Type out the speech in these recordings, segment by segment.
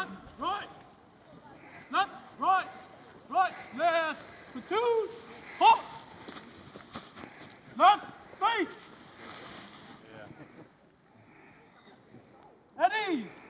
left, right, left, right, left, platoon, halt, left, face, at ease.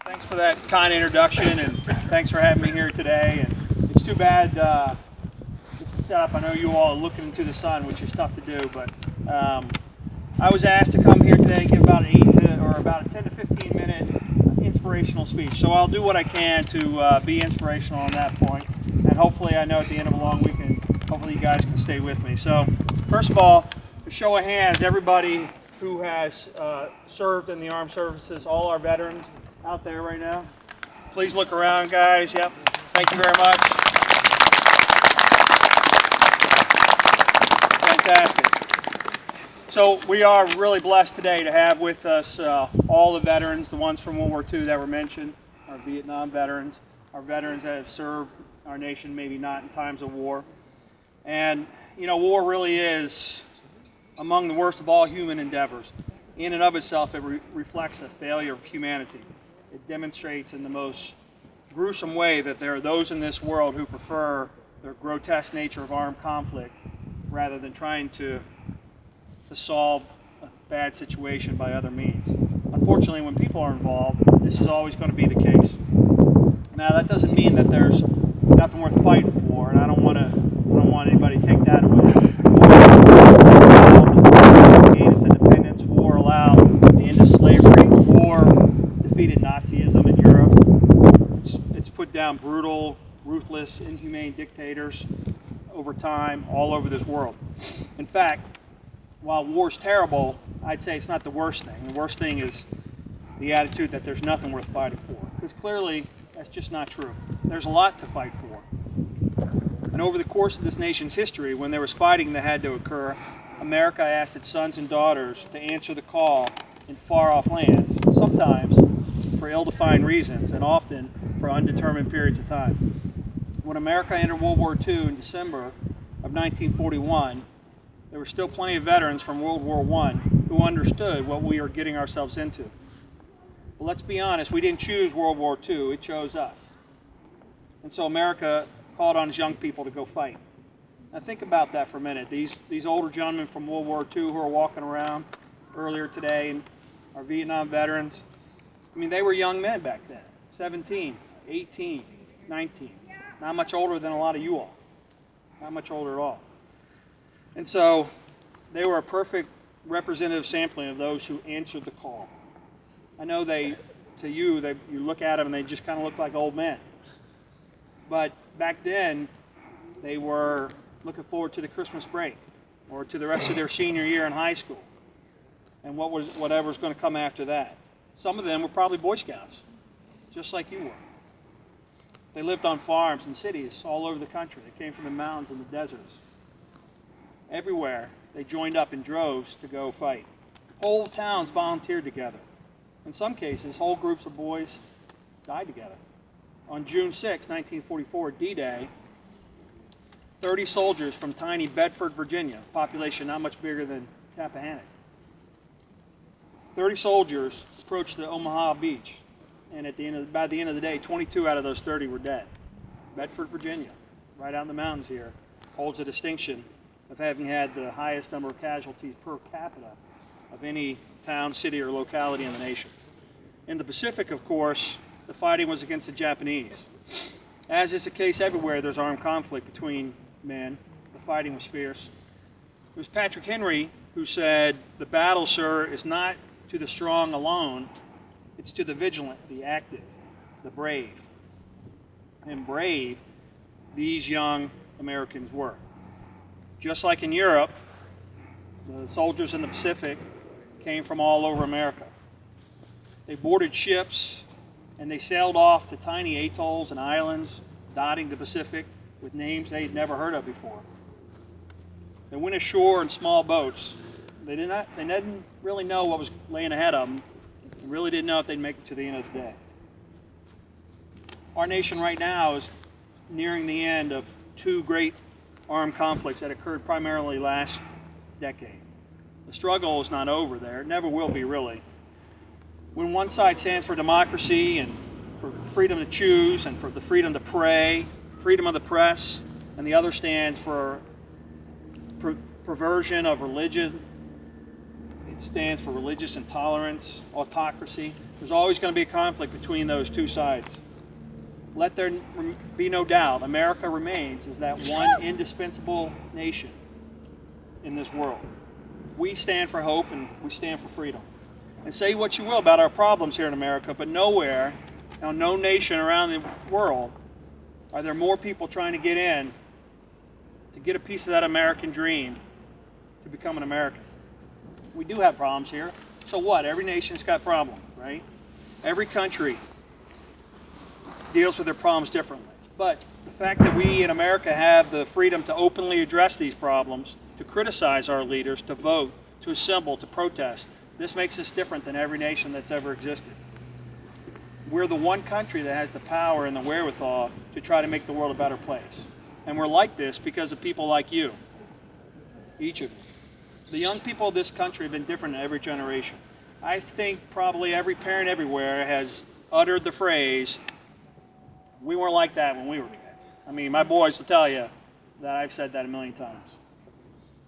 Thanks for that kind introduction, and thanks for having me here today. And it's too bad this is set up. I know you all are looking into the sun, which is tough to do, but I was asked to come here today and give about about a 10 to 15 minute inspirational speech. So I'll do what I can to be inspirational on that point, and hopefully I know at the end of a long weekend, hopefully you guys can stay with me. So first of all, a show of hands, everybody who has served in the armed services, all our veterans out there right now. Please look around, guys. Yep. Thank you very much. Fantastic. So we are really blessed today to have with us all the veterans, the ones from World War II that were mentioned, our Vietnam veterans, our veterans that have served our nation, maybe not in times of war. And, you know, war really is among the worst of all human endeavors. In and of itself, it reflects a failure of humanity. It demonstrates in the most gruesome way that there are those in this world who prefer the grotesque nature of armed conflict rather than trying to solve a bad situation by other means. Unfortunately, when people are involved, this is always going to be the case. Now, that doesn't mean that there's nothing worth fighting for, and I don't want anybody to take that away. War gained its independence. War allowed the end of slavery. War defeated Nazism in Europe. It's put down brutal, ruthless, inhumane dictators over time all over this world. In fact, while war's terrible, I'd say it's not the worst thing. The worst thing is the attitude that there's nothing worth fighting for. Because clearly, that's just not true. There's a lot to fight for. And over the course of this nation's history, when there was fighting that had to occur, America asked its sons and daughters to answer the call in far-off lands, sometimes for ill-defined reasons, and often for undetermined periods of time. When America entered World War II in December of 1941, there were still plenty of veterans from World War I who understood what we were getting ourselves into. But let's be honest, we didn't choose World War II, it chose us. And so America called on its young people to go fight. Now think about that for a minute. These older gentlemen from World War II who are walking around earlier today, and our Vietnam veterans, I mean, they were young men back then, 17, 18, 19, not much older than a lot of you all, not much older at all. And so they were a perfect representative sampling of those who answered the call. I know you look at them and they just kind of look like old men. But back then, they were looking forward to the Christmas break or to the rest of their senior year in high school and whatever was going to come after that. Some of them were probably Boy Scouts, just like you were. They lived on farms and cities all over the country. They came from the mountains and the deserts. Everywhere, they joined up in droves to go fight. Whole towns volunteered together. In some cases, whole groups of boys died together. On June 6, 1944, D-Day, 30 soldiers from tiny Bedford, Virginia, population not much bigger than Rappahannock, 30 soldiers approached the Omaha beach, and by the end of the day, 22 out of those 30 were dead. Bedford, Virginia, right out in the mountains here, holds a distinction of having had the highest number of casualties per capita of any town, city, or locality in the nation. In the Pacific, of course, the fighting was against the Japanese. As is the case everywhere, there's armed conflict between men. The fighting was fierce. It was Patrick Henry who said, "The battle, sir, is not to the strong alone, it's to the vigilant, the active, the brave." And brave, these young Americans were. Just like in Europe, the soldiers in the Pacific came from all over America. They boarded ships and they sailed off to tiny atolls and islands dotting the Pacific with names they'd never heard of before. They went ashore in small boats. They didn't really know what was laying ahead of them. They really didn't know if they'd make it to the end of the day. Our nation right now is nearing the end of two great armed conflicts that occurred primarily last decade. The struggle is not over there. It never will be, really. When one side stands for democracy and for freedom to choose and for the freedom to pray, freedom of the press, and the other stands for perversion of religion, it stands for religious intolerance, autocracy. There's always going to be a conflict between those two sides. Let there be no doubt, America remains as that one indispensable nation in this world. We stand for hope and we stand for freedom. And say what you will about our problems here in America, but nowhere, no nation around the world, are there more people trying to get in, to get a piece of that American dream, to become an American. We do have problems here. So what? Every nation's got problems, right? Every country deals with their problems differently. But the fact that we in America have the freedom to openly address these problems, to criticize our leaders, to vote, to assemble, to protest, this makes us different than every nation that's ever existed. We're the one country that has the power and the wherewithal to try to make the world a better place. And we're like this because of people like you, each of you. The young people of this country have been different in every generation. I think probably every parent everywhere has uttered the phrase, "We weren't like that when we were kids." I mean, my boys will tell you that I've said that a million times.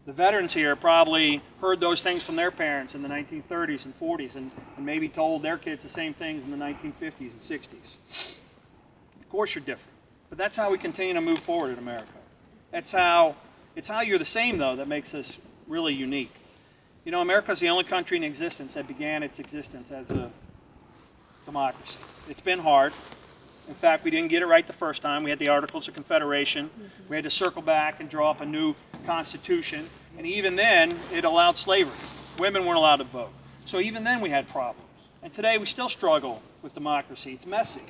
The veterans here probably heard those things from their parents in the 1930s and 40s and maybe told their kids the same things in the 1950s and 60s. Of course you're different, but that's how we continue to move forward in America. It's how you're the same, though, that makes us really unique. You know, America is the only country in existence that began its existence as a democracy. It's been hard. In fact, we didn't get it right the first time. We had the Articles of Confederation. We had to circle back and draw up a new constitution. And even then, it allowed slavery. Women weren't allowed to vote. So even then, we had problems. And today, we still struggle with democracy. It's messy.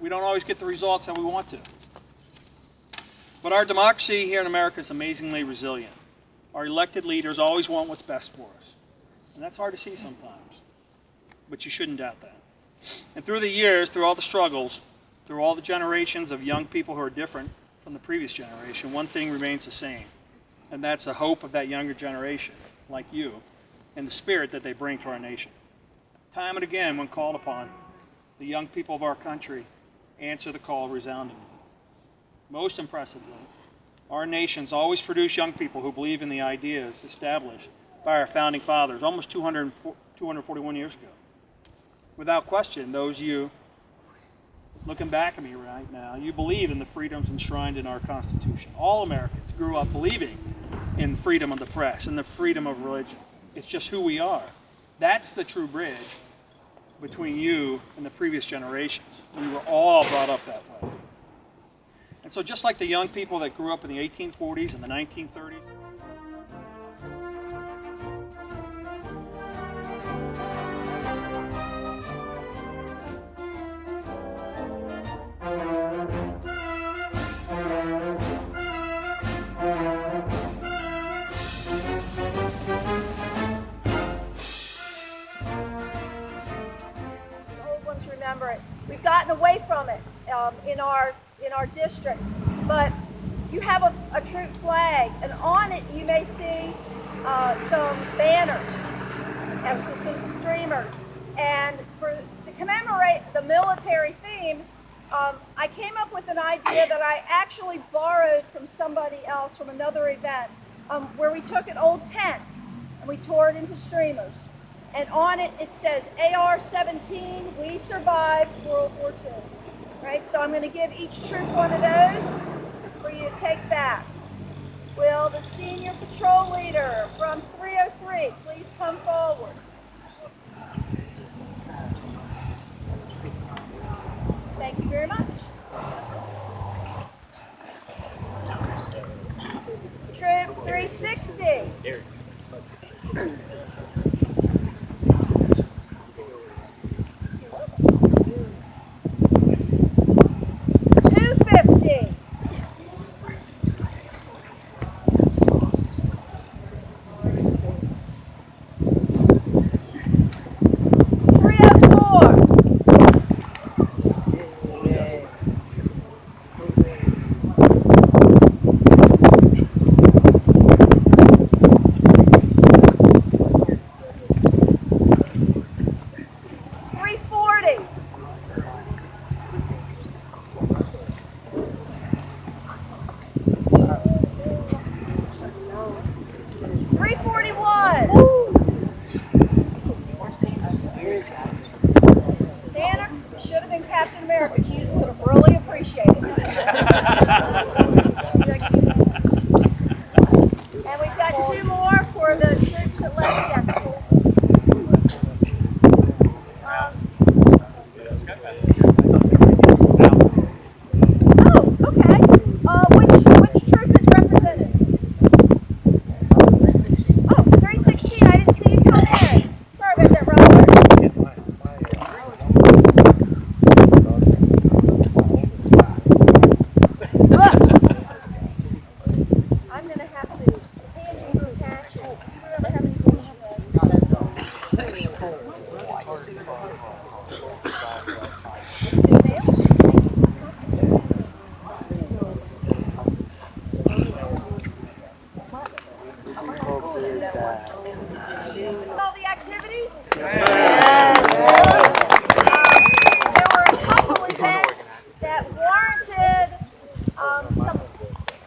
We don't always get the results that we want to. But our democracy here in America is amazingly resilient. Our elected leaders always want what's best for us. And that's hard to see sometimes. But you shouldn't doubt that. And through the years, through all the struggles, through all the generations of young people who are different from the previous generation, one thing remains the same. And that's the hope of that younger generation, like you, and the spirit that they bring to our nation. Time and again, when called upon, the young people of our country answer the call resoundingly. Most impressively, our nation's always produced young people who believe in the ideas established by our founding fathers almost 241 years ago. Without question, those of you looking back at me right now, you believe in the freedoms enshrined in our Constitution. All Americans grew up believing in freedom of the press and the freedom of religion. It's just who we are. That's the true bridge between you and the previous generations. We were all brought up that way. And so just like the young people that grew up in the 1840s and the 1930s, remember it. We've gotten away from it in our district, but you have a troop flag, and on it you may see some banners and some streamers. And to commemorate the military theme, I came up with an idea that I actually borrowed from somebody else from another event, where we took an old tent and we tore it into streamers. And on it, it says AR-17, we survived World War II. Right? So I'm going to give each troop one of those for you to take back. Will the senior patrol leader from 303 please come forward? Thank you very much. Troop 360. 250. 300. Judy. $341. Tanner, you should have been Captain America. Hughes would have really appreciated it. And we've got 2 more for the troops that left yesterday. Oh, okay. Which troop is represented? Oh, 316. I didn't see you come in. Sorry about that, Robert. I'm going to have to hand you your patches. Do you remember how many things you had? All the activities? Yes. There were a couple events that warranted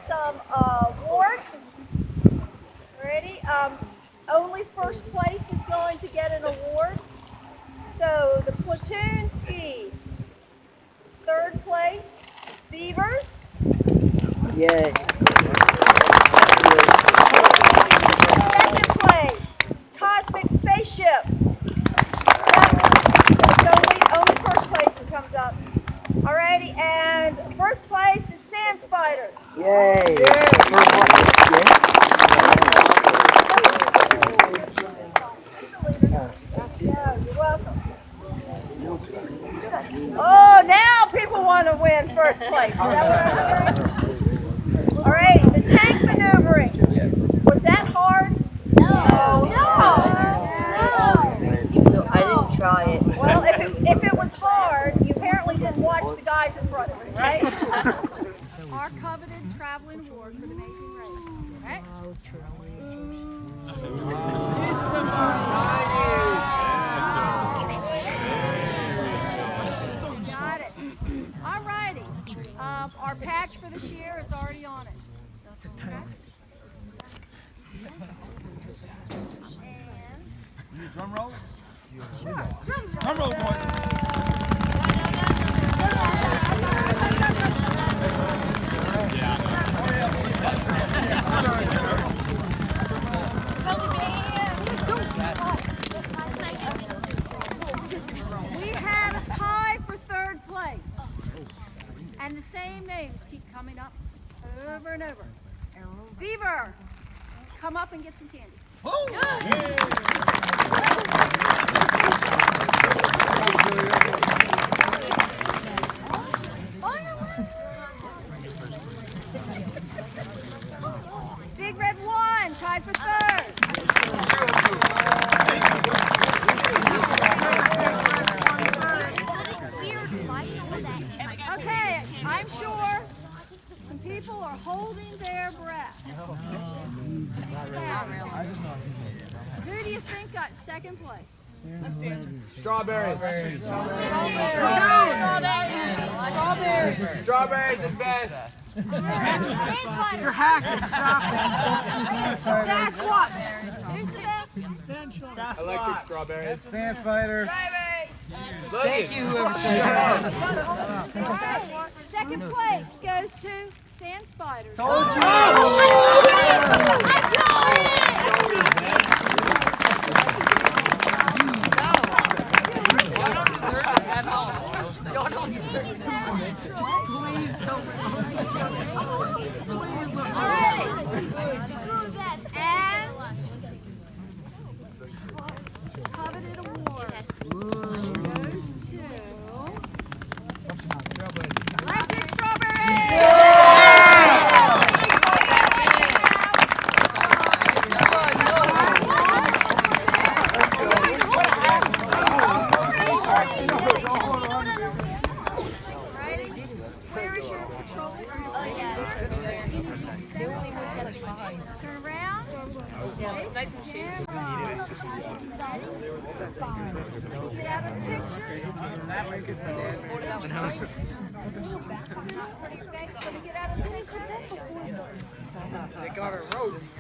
some awards. Ready? Only first place is going to get an award. So the platoon skis. Third place, Beavers. Yay. Second place, Cosmic Spaceship. Only first place that comes up. Alrighty, and first place is Sand Spiders. Yay. Yeah, you're welcome. Oh, now people want to win first place. Is that what I'm hearing? All right, the tank maneuvering. Was that hard? No. I didn't try it. Well, if it was hard, you apparently didn't watch the guys in front of you, right? Our coveted traveling award for the amazing race. Right? Got it. All righty. Our patch for this year is already on it. Okay? And Drum roll? sure. Drum roll, boys. We had a tie for third place. And the same names keep coming up over and over. Beaver, come up and get some candy. Big Red 1, tied for third. Okay, I'm sure some people are holding their breath. Who do you think got second place? Strawberries. Strawberries is best. You're hacking. Sasquatch. Who's the best? I like your strawberries. Sand spider. Thank you, whoever said that. Second place goes to Sand Spiders. And coveted award goes to Electric Ready? Where is your control room? Turn around. Get out of the picture. They got a road in here.